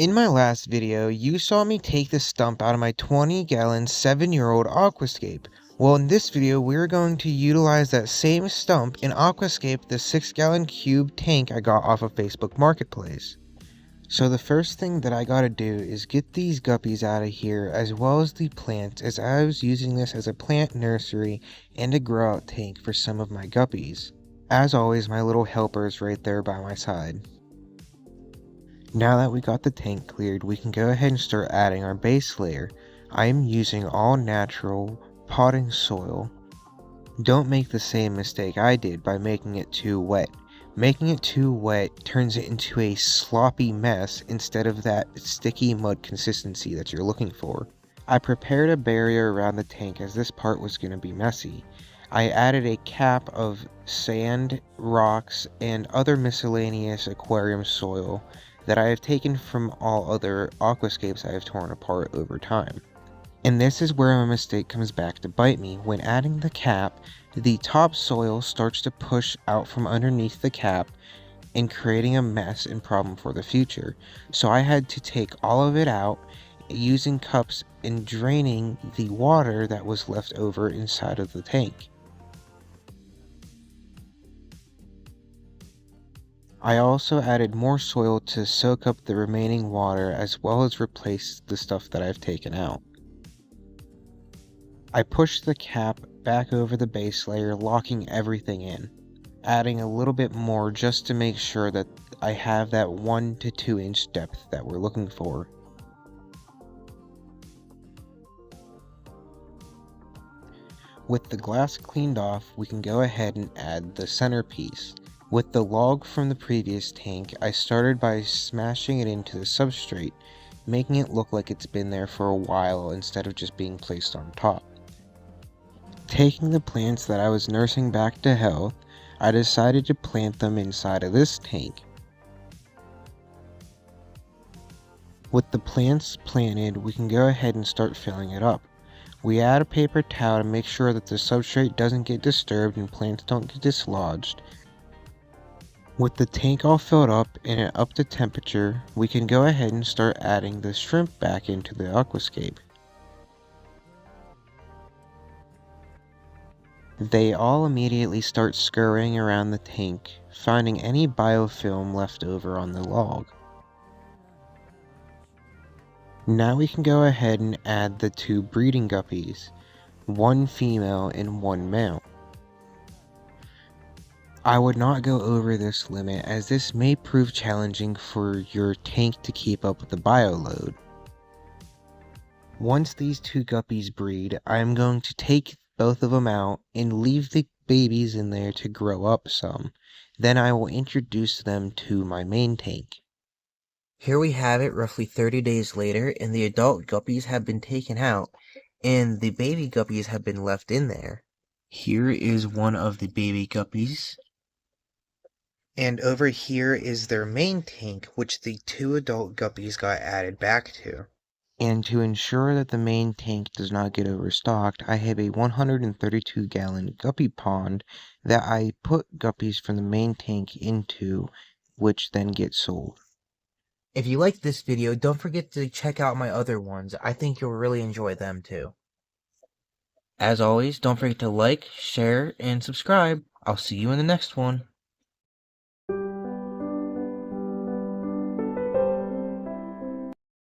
In my last video, you saw me take the stump out of my 20-gallon 7-year-old aquascape. Well, in this video, we're going to utilize that same stump and aquascape the 6-gallon cube tank I got off of Facebook Marketplace. So the first thing that I gotta do is get these guppies out of here, as well as the plants, as I was using this as a plant nursery and a grow out tank for some of my guppies. As always, my little helper is right there by my side. Now that we got the tank cleared, we can go ahead and start adding our base layer. I am using all natural potting soil. Don't make the same mistake I did by making it too wet. Making it too wet turns it into a sloppy mess instead of that sticky mud consistency that you're looking for. I prepared a barrier around the tank as this part was going to be messy. I added a cap of sand, rocks, and other miscellaneous aquarium soil that I have taken from all other aquascapes I have torn apart over time. And this is where my mistake comes back to bite me. When adding the cap, the topsoil starts to push out from underneath the cap and creating a mess and problem for the future. So I had to take all of it out using cups and draining the water that was left over inside of the tank. I also added more soil to soak up the remaining water as well as replace the stuff that I've taken out. I pushed the cap back over the base layer, locking everything in, adding a little bit more just to make sure that I have that 1 to 2 inch depth that we're looking for. With the glass cleaned off, we can go ahead and add the centerpiece. With the log from the previous tank, I started by smashing it into the substrate, making it look like it's been there for a while instead of just being placed on top. Taking the plants that I was nursing back to health, I decided to plant them inside of this tank. With the plants planted, we can go ahead and start filling it up. We add a paper towel to make sure that the substrate doesn't get disturbed and plants don't get dislodged. With the tank all filled up and up to temperature, we can go ahead and start adding the shrimp back into the aquascape. They all immediately start scurrying around the tank, finding any biofilm left over on the log. Now we can go ahead and add the 2 breeding guppies, 1 female and 1 male. I would not go over this limit as this may prove challenging for your tank to keep up with the bio load. Once these 2 guppies breed, I am going to take both of them out and leave the babies in there to grow up some. Then I will introduce them to my main tank. Here we have it roughly 30 days later, and the adult guppies have been taken out and the baby guppies have been left in there. Here is one of the baby guppies. And over here is their main tank, which the 2 adult guppies got added back to. And to ensure that the main tank does not get overstocked, I have a 132-gallon guppy pond that I put guppies from the main tank into, which then get sold. If you liked this video, don't forget to check out my other ones. I think you'll really enjoy them too. As always, don't forget to like, share, and subscribe. I'll see you in the next one.